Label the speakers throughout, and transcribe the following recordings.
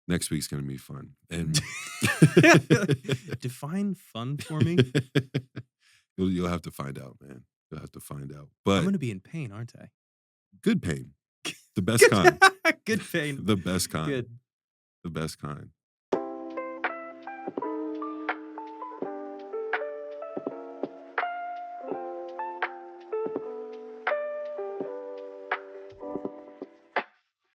Speaker 1: Next week's gonna be fun, and
Speaker 2: Define fun for me.
Speaker 1: you'll have to find out, man. You'll have to find out.
Speaker 2: I'm
Speaker 1: But
Speaker 2: gonna be in pain, aren't I?
Speaker 1: good pain, the best
Speaker 2: Good,
Speaker 1: kind,
Speaker 2: good pain.
Speaker 1: the best kind,
Speaker 2: Good.
Speaker 1: the best kind.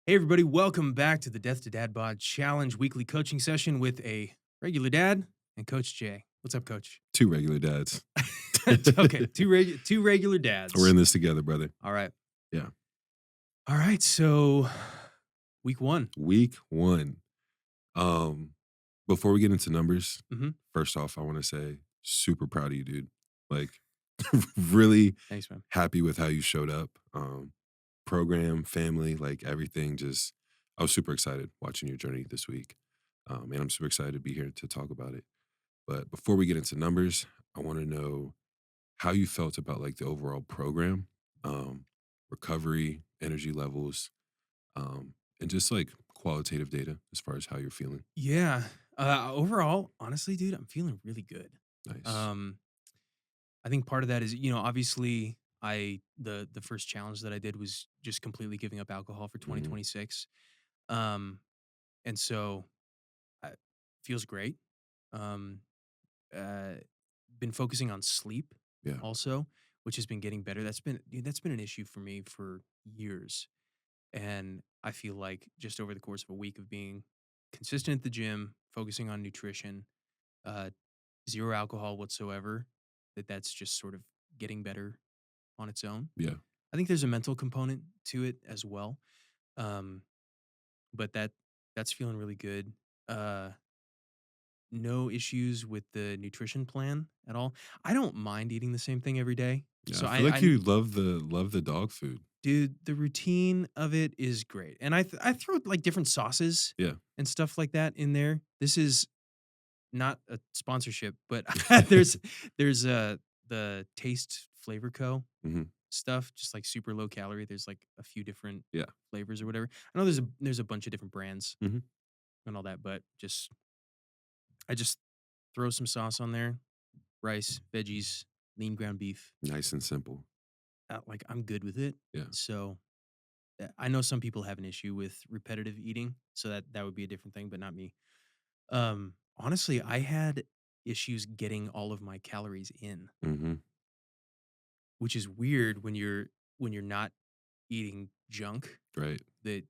Speaker 2: Hey, everybody, welcome back to the To Dadbod Challenge weekly coaching session with a regular dad and Coach Jae. What's up, Coach?
Speaker 1: 2 regular dads.
Speaker 2: Okay, two regular dads.
Speaker 1: We're in this together, brother.
Speaker 2: All right.
Speaker 1: Yeah.
Speaker 2: All right, so week 1.
Speaker 1: Week 1. Um, Before we get into numbers,
Speaker 2: Mhm.
Speaker 1: first off, I wanna say super proud of you, dude. Like, really
Speaker 2: Thanks, man.
Speaker 1: happy with how you showed up. Program, family, like, everything just I was super excited watching your journey this week, and I'm super excited to be here to talk about it. But before we get into numbers, I wanna know how you felt about, like, the overall program, recovery, energy levels, and just, like, qualitative data as far as how you're feeling.
Speaker 2: Yeah. Overall, honestly, dude, I'm feeling really good.
Speaker 1: Nice.
Speaker 2: Um, I think part of that is, obviously the first challenge that I did was just completely giving up alcohol for
Speaker 1: Mhm.
Speaker 2: 2026. Um, and so feels great. Um, uh, been focusing on sleep
Speaker 1: Yeah.
Speaker 2: also, which has been getting better. That's been an issue for me for years. And I feel like just over the course of a week of being consistent at the gym, focusing on nutrition, uh, zero alcohol whatsoever, that's just sort of getting better on its own.
Speaker 1: Yeah.
Speaker 2: I think there's a mental component to it as well. Um, but that's feeling really good. Uh, no issues with the nutrition plan at all. I don't mind eating the same thing every day.
Speaker 1: Yeah,
Speaker 2: So
Speaker 1: I feel like
Speaker 2: I
Speaker 1: you love the dog food.
Speaker 2: dude, the routine of it is great. And I throw like different sauces
Speaker 1: Yeah.
Speaker 2: and stuff like that in there. This is not a sponsorship, but there's the Taste Flavor Co.
Speaker 1: Mhm.
Speaker 2: stuff, just like super low calorie. There's like a few different
Speaker 1: Yeah.
Speaker 2: flavors or whatever. I know there's a bunch of different brands
Speaker 1: Mhm.
Speaker 2: and all that, but I just throw some sauce on there, rice, veggies, lean ground beef.
Speaker 1: Nice and simple.
Speaker 2: Like I'm good with it.
Speaker 1: Yeah.
Speaker 2: So I know some people have an issue with repetitive eating, so that would be a different thing, but not me. Honestly, I had issues getting all of my calories in,
Speaker 1: Mhm.
Speaker 2: which is weird when you're not eating junk.
Speaker 1: Right.
Speaker 2: That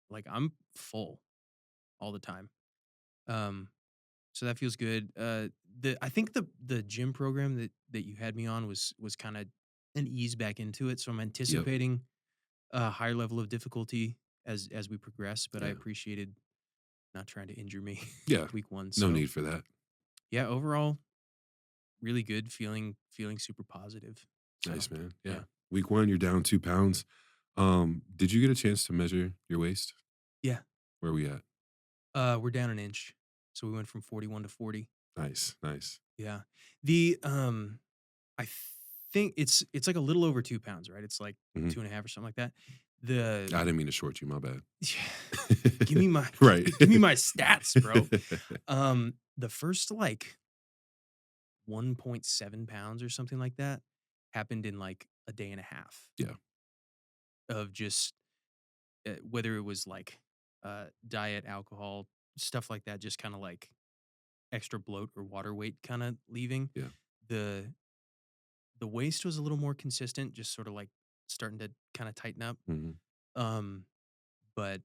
Speaker 2: like I'm full all the time. Um, so that feels good. I think the gym program that you had me on was kind of an ease back into it. So I'm
Speaker 1: Yep.
Speaker 2: anticipating a higher level of difficulty as we progress. But I
Speaker 1: Yeah.
Speaker 2: appreciated not trying to injure me
Speaker 1: Yeah.
Speaker 2: week 1.
Speaker 1: No
Speaker 2: So
Speaker 1: need for that.
Speaker 2: yeah, overall really good. Feeling super positive. So
Speaker 1: Nice, man. Yeah.
Speaker 2: yeah,
Speaker 1: Week 1, you're down 2 pounds. Did you get a chance to measure your waist?
Speaker 2: yeah.
Speaker 1: Where we at?
Speaker 2: We're down an inch, so we went from 41 to 40.
Speaker 1: Nice, nice.
Speaker 2: Yeah. The I think it's like a little over 2 pounds, right? It's like
Speaker 1: Mhm.
Speaker 2: 2.5 or something like that. The
Speaker 1: I didn't mean to short you, my bad.
Speaker 2: give me my
Speaker 1: Right.
Speaker 2: give me my stats, bro. The first like 1.7 pounds or something like that happened in like a day and a half
Speaker 1: Yeah.
Speaker 2: of just whether it was like diet, alcohol, stuff like that, just kind of like extra bloat or water weight kind of leaving.
Speaker 1: Yeah.
Speaker 2: The the waist was a little more consistent, just sort of like starting to kind of tighten up.
Speaker 1: Mhm.
Speaker 2: Um, but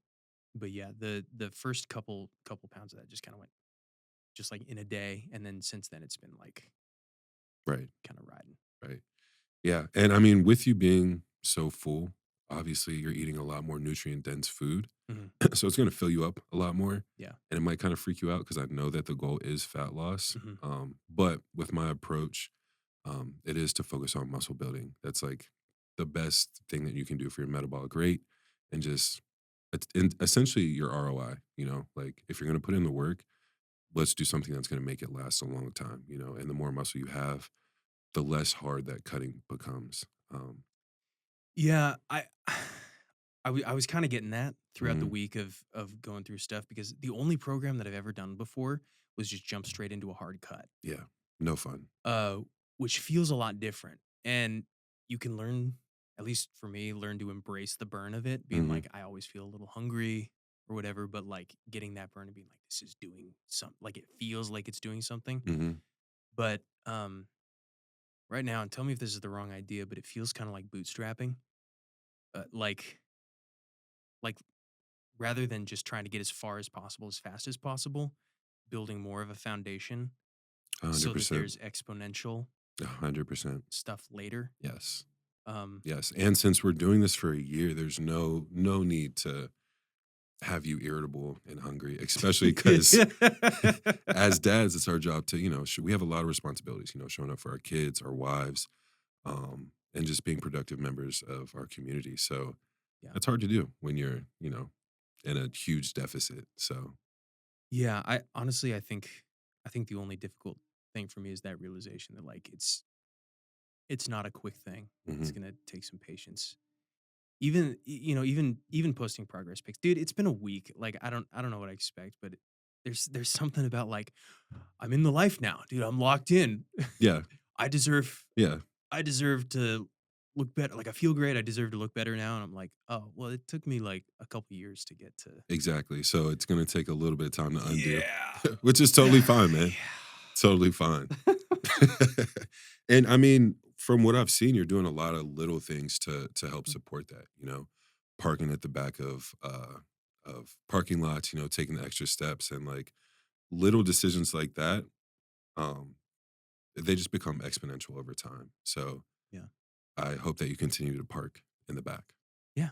Speaker 2: but yeah, the first couple pounds of that just kind of went just like in a day, and then since then it's been like
Speaker 1: Right.
Speaker 2: kind of riding.
Speaker 1: Right. Yeah, and I mean, with you being so full, obviously you're eating a lot more nutrient dense food.
Speaker 2: Mhm.
Speaker 1: So it's gonna fill you up a lot more,
Speaker 2: Yeah.
Speaker 1: and it might kind of freak you out because I know that the goal is fat loss.
Speaker 2: Mhm.
Speaker 1: But with my approach, it is to focus on muscle building. That's like the best thing that you can do for your metabolic rate, and just and essentially your ROI. Like if you're gonna put in the work, let's do something that's gonna make it last a long time. And the more muscle you have, the less hard that cutting becomes.
Speaker 2: Yeah, I I was kinda getting that throughout the
Speaker 1: Mhm.
Speaker 2: week of going through stuff because the only program that I've ever done before was just jump straight into a hard cut,
Speaker 1: Yeah. No fun.
Speaker 2: uh, which feels a lot different, and you can learn, at least for me, learn to embrace the burn of it, being
Speaker 1: Mhm.
Speaker 2: like, I always feel a little hungry or whatever, but, like, getting that burn and being like, "This is doing some," like, it feels like it's doing something,
Speaker 1: Mhm.
Speaker 2: but, right now, and tell me if this is the wrong idea, but it feels kinda like bootstrapping, like rather than just trying to get as far as possible, as fast as possible, building more of a foundation so that
Speaker 1: 100%.
Speaker 2: there's exponential
Speaker 1: 100%.
Speaker 2: stuff later.
Speaker 1: Yes.
Speaker 2: Um,
Speaker 1: Yes. And since we're doing this for a year, there's no need to have you irritable and hungry, especially because as dads, it's our job to, we have a lot of responsibilities, showing up for our kids, our wives, and just being productive members of our community. So
Speaker 2: yeah.
Speaker 1: that's hard to do when you're, in a huge deficit. So,
Speaker 2: Yeah, I honestly I think the only difficult thing for me is that realization that like it's not a quick thing. It's
Speaker 1: mhm.
Speaker 2: going to take some patience. Even even posting progress pics. Dude, it's been a week. Like I don't know what I expect, but there's something about like I'm in the life now. Dude, I'm locked in.
Speaker 1: Yeah.
Speaker 2: I deserve
Speaker 1: Yeah.
Speaker 2: I deserve to look better. Like I feel great. I deserve to look better now. And I'm like, oh, well, it took me like a couple years to get to.
Speaker 1: Exactly. So it's going to take a little bit of time to undo,
Speaker 2: Yeah.
Speaker 1: which is totally fine, man. Totally fine.
Speaker 2: Yeah.
Speaker 1: And I mean, from what I've seen, you're doing a lot of little things to help
Speaker 2: Mm,
Speaker 1: support that. Parking at the back of parking lots. Taking the extra steps and like little decisions like that. Um, they just become exponential over time. So
Speaker 2: yeah.
Speaker 1: I hope that you continue to park in the back.
Speaker 2: Yeah.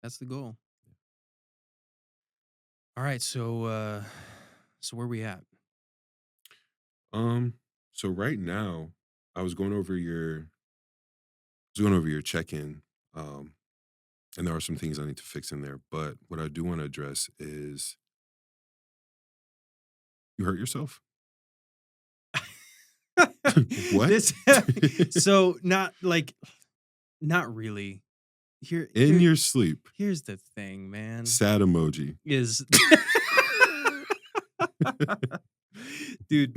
Speaker 2: That's the goal. All right. So where we at?
Speaker 1: Um, so right now, I was going over your check-in. Um, and there are some things I need to fix in there. But what I do want to address is you hurt yourself? What?
Speaker 2: This so not like not really. Here
Speaker 1: In
Speaker 2: here
Speaker 1: your sleep.
Speaker 2: here's the thing, man.
Speaker 1: Sad emoji.
Speaker 2: Is dude,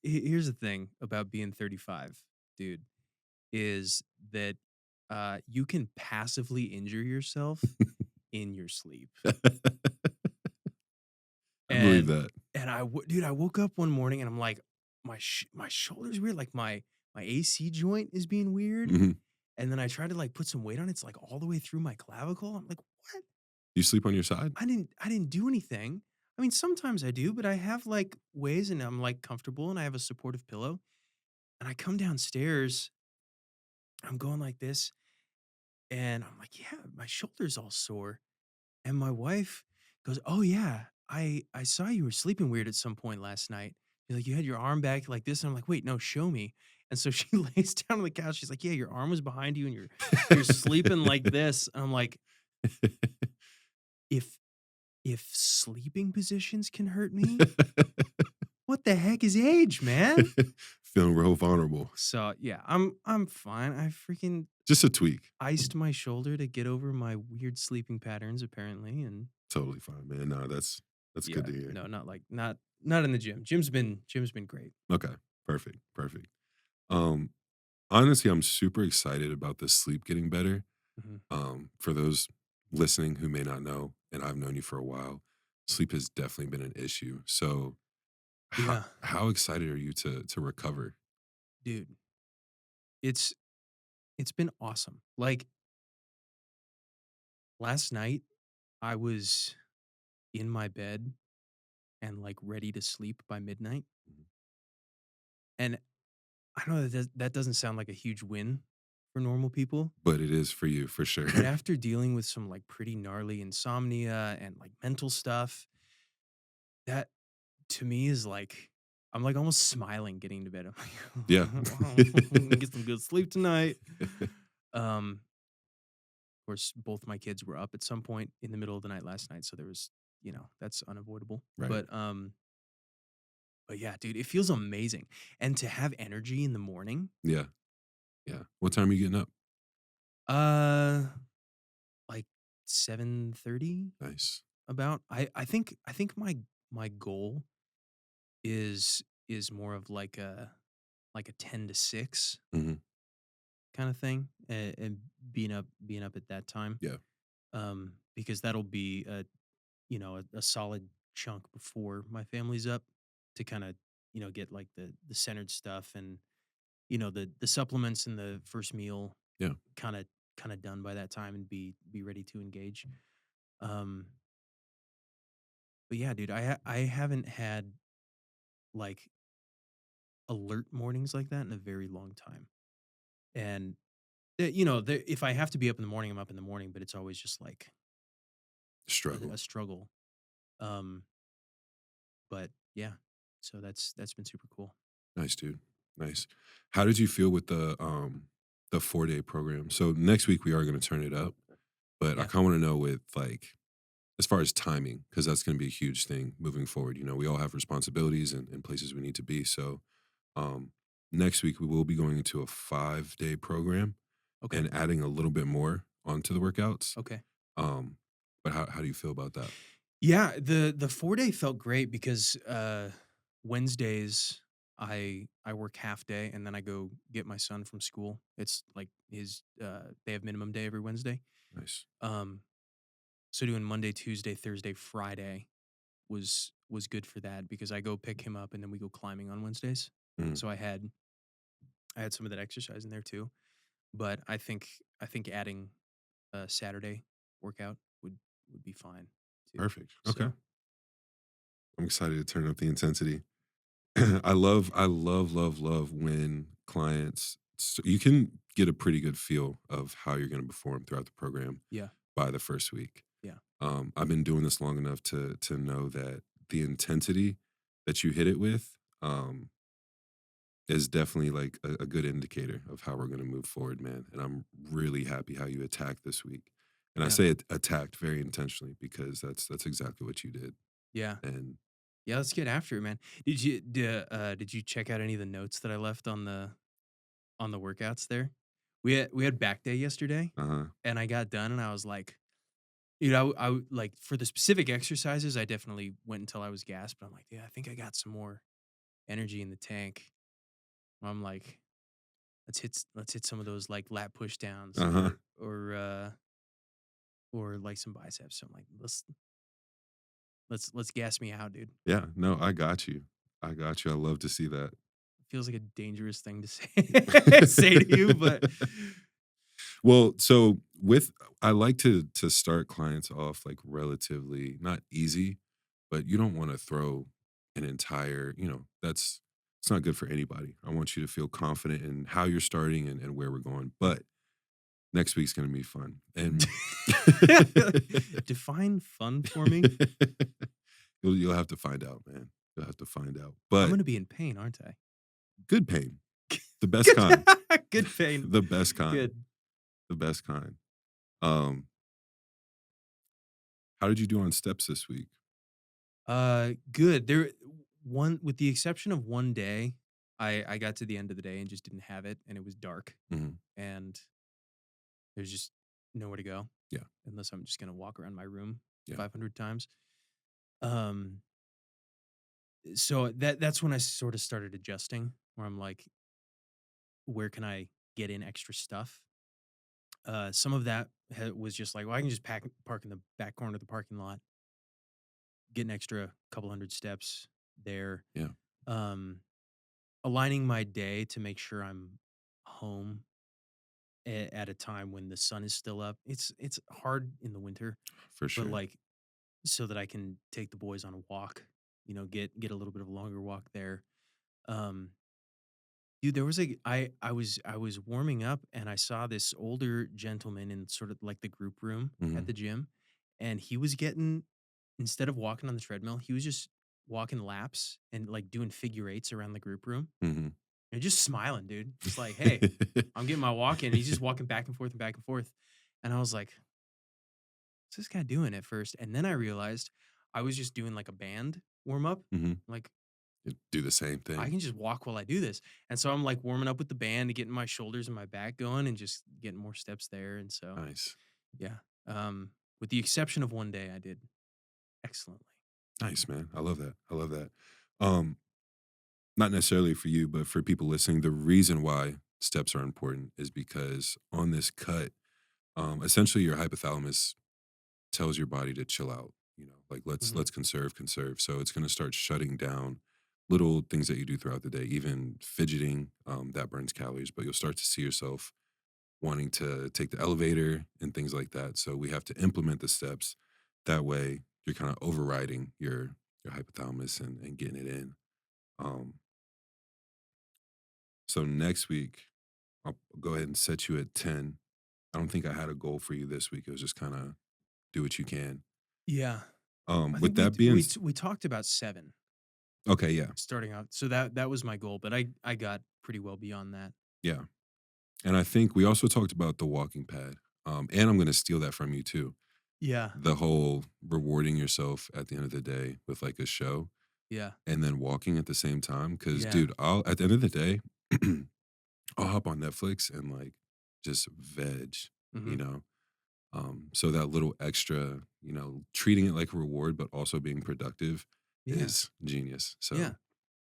Speaker 2: here's the thing about being 35, dude, is that you can passively injure yourself in your sleep.
Speaker 1: I believe
Speaker 2: And
Speaker 1: that.
Speaker 2: dude, I woke up one morning and I'm like, my shoulder's weird, like my AC joint is being weird.
Speaker 1: Mhm.
Speaker 2: And then I tried to like put some weight on it, it's like all the way through my clavicle. I'm like, what?
Speaker 1: You sleep on your side?
Speaker 2: I didn't do anything. I mean, sometimes I do, but I have like ways and I'm like comfortable and I have a supportive pillow. And I come downstairs, I'm going like this, and I'm like, yeah, my shoulder's all sore. And my wife goes, "Oh yeah, I saw you were sleeping weird at some point last night. You're like you had your arm back like this." And I'm like, "Wait, no, show me." And so she lays down on the couch. She's like, "Yeah, your arm was behind you and you're sleeping like this." And I'm like, "If sleeping positions can hurt me, what the heck is age, man?"
Speaker 1: Feeling real vulnerable.
Speaker 2: So, yeah, I'm fine. I freaking
Speaker 1: Just a tweak.
Speaker 2: iced my shoulder to get over my weird sleeping patterns apparently, and
Speaker 1: Totally fine, man. No, that's good
Speaker 2: yeah,
Speaker 1: to hear.
Speaker 2: no, not like not in the gym. Gym's been great.
Speaker 1: Okay. Perfect. Perfect. Um, honestly, I'm super excited about the sleep getting better.
Speaker 2: Mhm.
Speaker 1: For those listening who may not know, and I've known you for a while, sleep has definitely been an issue. So how
Speaker 2: Yeah,
Speaker 1: how excited are you to recover?
Speaker 2: dude, it's it's been awesome. Like last night, I was in my bed and like ready to sleep by midnight,
Speaker 1: Mhm.
Speaker 2: and I know that doesn't sound like a huge win for normal people,
Speaker 1: But it is for you for sure.
Speaker 2: but after dealing with some like pretty gnarly insomnia and like mental stuff, that to me is like I'm like almost smiling getting to bed.
Speaker 1: Yeah.
Speaker 2: I'm like, "Wow, I'm gonna get some good sleep tonight." Um, of course, both my kids were up at some point in the middle of the night last night, so there was, that's unavoidable.
Speaker 1: Right.
Speaker 2: But yeah, dude, it feels amazing. And to have energy in the morning,
Speaker 1: Yeah. Yeah. What time are you getting up?
Speaker 2: uh, 7:30
Speaker 1: Nice.
Speaker 2: about. I think my goal is more of like a 10 to 6
Speaker 1: Mhm.
Speaker 2: kind of thing, and being up at that time,
Speaker 1: Yeah.
Speaker 2: because that'll be a solid chunk before my family's up to kind of get like the centered stuff and the supplements and the first meal
Speaker 1: Yeah.
Speaker 2: kind of done by that time and be ready to engage. Um, but yeah, dude, I haven't had like alert mornings like that in a very long time. And if I have to be up in the morning, I'm up in the morning, but it's always just like a
Speaker 1: Struggle.
Speaker 2: struggle. Um, but yeah, so that's been super cool.
Speaker 1: Nice, dude. Nice. How did you feel with the 4-day program? So next week we are gonna turn it up, but I
Speaker 2: Yeah.
Speaker 1: kinda wanna know with, like, as far as timing, because that's gonna be a huge thing moving forward. We all have responsibilities and places we need to be. So, um, next week we will be going into a 5-day program
Speaker 2: Okay.
Speaker 1: and adding a little bit more onto the workouts.
Speaker 2: Okay.
Speaker 1: Um, but how do you feel about that?
Speaker 2: Yeah, the 4-day felt great because Wednesdays I work half day and then I go get my son from school. It's like his they have minimum day every Wednesday.
Speaker 1: Nice.
Speaker 2: Um so doing Monday, Tuesday, Thursday, Friday was good for that because I go pick him up and then we go climbing on Wednesdays.
Speaker 1: Mm,
Speaker 2: So I had some of that exercise in there too. But I think adding a Saturday workout would be fine too.
Speaker 1: perfect. Okay.
Speaker 2: So
Speaker 1: I'm excited to turn up the intensity. I love when clients you can get a pretty good feel of how you're gonna perform throughout the program
Speaker 2: yeah,
Speaker 1: by the first week.
Speaker 2: yeah,
Speaker 1: I've been doing this long enough to know that the intensity that you hit it with, is definitely like a good indicator of how we're gonna move forward, man. And I'm really happy how you attacked this week. And I
Speaker 2: yeah,
Speaker 1: say it attacked very intentionally because that's exactly what you did.
Speaker 2: yeah.
Speaker 1: And
Speaker 2: Yeah, let's get after it, man. Did you check out any of the notes that I left on the workouts there? We had back day yesterday,
Speaker 1: uh-huh.
Speaker 2: and I got done, and I was like, like for the specific exercises, I definitely went until I was gassed, but I'm like, yeah, I think I got some more energy in the tank. I'm like, let's hit some of those like lat push downs
Speaker 1: Uh-huh.
Speaker 2: or like some biceps. So I'm like, let's gas me out, dude.
Speaker 1: Yeah, no, I got you. I got you. I love to see that.
Speaker 2: Feels like a dangerous thing to say say to you, but
Speaker 1: Well, so with I like to start clients off like relatively not easy, but you don't want to throw an entire, that's it's not good for anybody. I want you to feel confident in how you're starting and where we're going. But next week's gonna be fun. And
Speaker 2: define fun for me.
Speaker 1: you'll have to find out, man. You'll have to find out.
Speaker 2: I'm
Speaker 1: But
Speaker 2: gonna be in pain, aren't I?
Speaker 1: good pain. The best
Speaker 2: Good,
Speaker 1: kind.
Speaker 2: good pain.
Speaker 1: The best kind.
Speaker 2: Good.
Speaker 1: The best kind. Um, how did you do on steps this week?
Speaker 2: Good. There one with the exception of one day, I got to the end of the day and just didn't have it, and it was dark,
Speaker 1: Mhm.
Speaker 2: and there's just nowhere to go
Speaker 1: Yeah.
Speaker 2: unless I'm just gonna walk around my room
Speaker 1: Yeah.
Speaker 2: 500 times. Um, so that's when I sort of started adjusting, where I'm like, where can I get in extra stuff? Some of that was just like, well, I can just park in the back corner of the parking lot, get an extra couple hundred steps there.
Speaker 1: Yeah.
Speaker 2: Um, Aligning my day to make sure I'm home at a time when the sun is still up. It's hard in the winter,
Speaker 1: For
Speaker 2: but
Speaker 1: sure.
Speaker 2: like so that I can take the boys on a walk, get a little bit of a longer walk there. Um, Dude, there was I was warming up and I saw this older gentleman in sort of like the group room at
Speaker 1: Mhm.
Speaker 2: the gym, and he was getting instead of walking on the treadmill, he was just walking laps and like doing figure eights around the group room
Speaker 1: Mhm.
Speaker 2: and just smiling, dude. Just like, hey, I'm getting my walk in. And he's just walking back and forth and back and forth. And I was like, what's this guy doing at first? And then I realized I was just doing like a band warm up.
Speaker 1: Mhm.
Speaker 2: Like,
Speaker 1: Do the same
Speaker 2: I
Speaker 1: thing.
Speaker 2: can just walk while I do this. And so I'm like warming up with the band, getting my shoulders and my back going and just getting more steps there. And so,
Speaker 1: Nice.
Speaker 2: yeah. With the exception of one day, I did excellently.
Speaker 1: Nice, man. I love that. I love that. Um, Not necessarily for you, but for people listening, the reason why steps are important is because on this cut, essentially your hypothalamus tells your body to chill out. Like
Speaker 2: Mhm.
Speaker 1: let's conserve. So it's going to start shutting down little things that you do throughout the day, even fidgeting. That burns calories, but you'll start to see yourself wanting to take the elevator and things like that. So we have to implement the steps. That way, you're kind of overriding your hypothalamus and getting it in. Um, so next week, I'll go ahead and set you at 10. I don't think I had a goal for you this week. It was just kind of do what you can.
Speaker 2: Yeah. I
Speaker 1: With
Speaker 2: think
Speaker 1: that being,
Speaker 2: we talked about 7
Speaker 1: okay, yeah,
Speaker 2: starting out. So that was my goal, but I got pretty well beyond that.
Speaker 1: yeah. And I think we also talked about the walking pad. And I'm going to steal that from you too.
Speaker 2: Yeah.
Speaker 1: The whole rewarding yourself at the end of the day with like a show
Speaker 2: Yeah.
Speaker 1: and then walking at the same time. Cause
Speaker 2: Yeah.
Speaker 1: dude, I'll at the end of the day, I'll hop on Netflix and like just veg, you
Speaker 2: Mhm.
Speaker 1: know? So that little extra, treating it like a reward, but also being productive
Speaker 2: Yeah.
Speaker 1: is genius.
Speaker 2: Yeah.
Speaker 1: So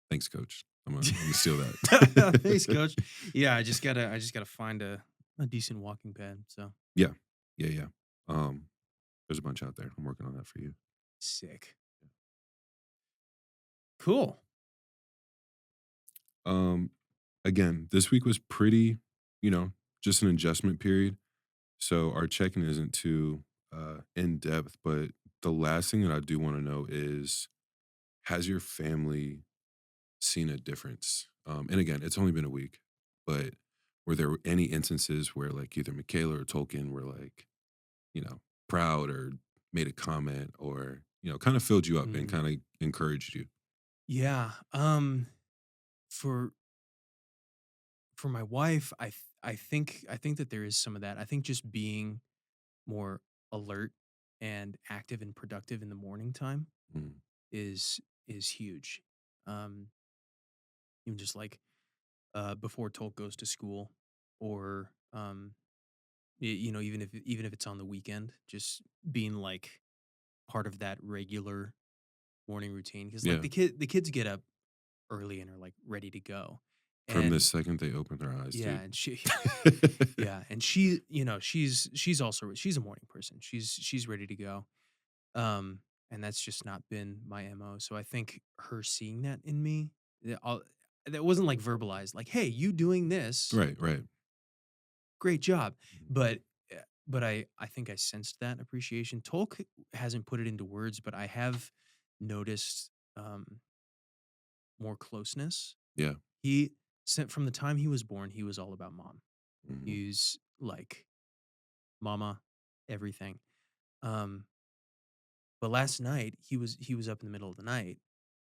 Speaker 1: thanks, coach. I'm gonna steal that.
Speaker 2: Thanks, coach. Yeah, I just gotta find a decent walking pad. So
Speaker 1: Yeah. Yeah, yeah. Um, there's a bunch out there. I'm working on that for you.
Speaker 2: sick. Cool.
Speaker 1: Um, Again, this week was pretty, you know, just an adjustment period. So our check-in isn't too in depth, but the last thing that I do want to know is, has your family seen a difference? And again, it's only been a week, but were there any instances where like either Michaela or Tolkien were like, you know, proud or made a comment or, kind of filled you up and
Speaker 2: Mm.
Speaker 1: kind of encouraged you?
Speaker 2: Yeah. For for my wife, I think that there is some of that. I think just being more alert and active and productive in the morning time
Speaker 1: Mm,
Speaker 2: is is huge. Um, even just like before Tolk goes to school, or even if it's on the weekend, just being like part of that regular morning routine. Because like
Speaker 1: yeah.
Speaker 2: the kids get up early and are like ready to go,
Speaker 1: From the
Speaker 2: and
Speaker 1: second they open their eyes,
Speaker 2: yeah,
Speaker 1: dude.
Speaker 2: and she yeah, and she's also she's a morning person. She's ready to go. And that's just not been my MO. So I think her seeing that in me, that wasn't like verbalized, like, "Hey, you doing this?
Speaker 1: Right, right.
Speaker 2: Great job."
Speaker 1: Mhm.
Speaker 2: But I think I sensed that appreciation. Tolk hasn't put it into words, but I have noticed more closeness.
Speaker 1: Yeah.
Speaker 2: He sent from the time he was born, he was all about mom.
Speaker 1: Mhm.
Speaker 2: He's like mama, everything. Um, but last night he was up in the middle of the night,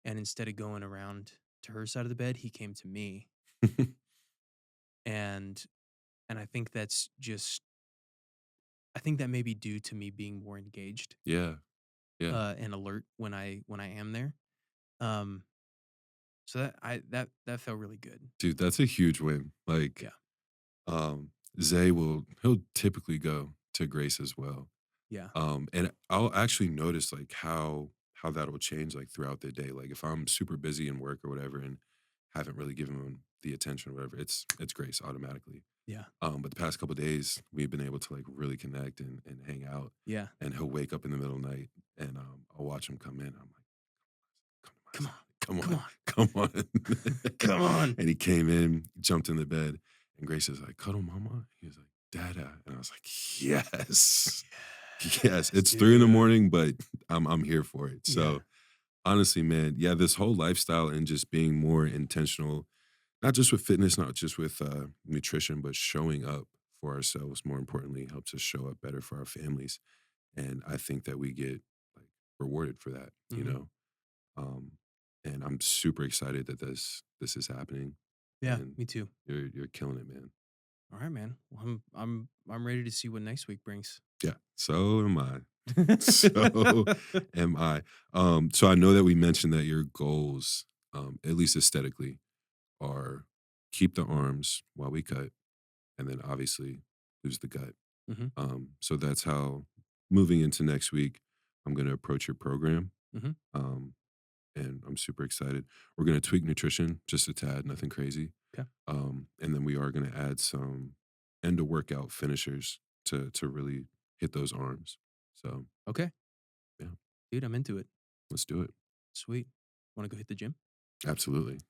Speaker 2: and instead of going around to her side of the bed, he came to me. And I think that's just I think that may be due to me being more engaged
Speaker 1: Yeah, yeah.
Speaker 2: and alert when I am there. Um, so that felt really good.
Speaker 1: Dude, that's a huge win. Like,
Speaker 2: Yeah.
Speaker 1: um, he'll typically go to Grace as well.
Speaker 2: Yeah.
Speaker 1: And I'll actually notice like how that'll change like throughout the day. Like if I'm super busy in work or whatever and haven't really given him the attention or whatever, it's Grace automatically.
Speaker 2: Yeah.
Speaker 1: But the past couple days we've been able to like really connect and hang out.
Speaker 2: Yeah.
Speaker 1: And he'll wake up in the middle of the night and I'll watch him come in. I'm like, come to my
Speaker 2: Come on.
Speaker 1: side. Come
Speaker 2: Come
Speaker 1: on.
Speaker 2: on.
Speaker 1: Come on.
Speaker 2: Come on.
Speaker 1: And he came in, jumped in the bed, and Grace is like, cuddle mama. He was like, Dada. And I was like, yes. Yes.
Speaker 2: Yes,
Speaker 1: It's 3 in the
Speaker 2: dude.
Speaker 1: morning, but I'm here for it.
Speaker 2: Yeah.
Speaker 1: So honestly, man, yeah, this whole lifestyle and just being more intentional, not just with fitness, not just with nutrition, but showing up for ourselves, more importantly, helps us show up better for our families. And I think that we get like rewarded for that, you
Speaker 2: Mhm.
Speaker 1: know? Um, and I'm super excited that this is happening,
Speaker 2: Yeah,
Speaker 1: and
Speaker 2: me too.
Speaker 1: you're killing it, man.
Speaker 2: All right, man. Well, I'm ready to see what next week brings.
Speaker 1: Yeah, so am I. So am I. So I know that we mentioned that your goals, at least aesthetically, are keep the arms while we cut, and then obviously lose the gut.
Speaker 2: Mhm.
Speaker 1: So that's how. moving into next week, I'm going to approach your program.
Speaker 2: Mhm.
Speaker 1: Um, and I'm super excited. We're going to tweak nutrition just a tad, nothing crazy.
Speaker 2: 'Kay.
Speaker 1: And then we are going to add some end of workout finishers to really hit those arms. So
Speaker 2: Okay.
Speaker 1: yeah,
Speaker 2: Dude, I'm into it.
Speaker 1: let's do it.
Speaker 2: Sweet. Wanna go hit the gym?
Speaker 1: Absolutely.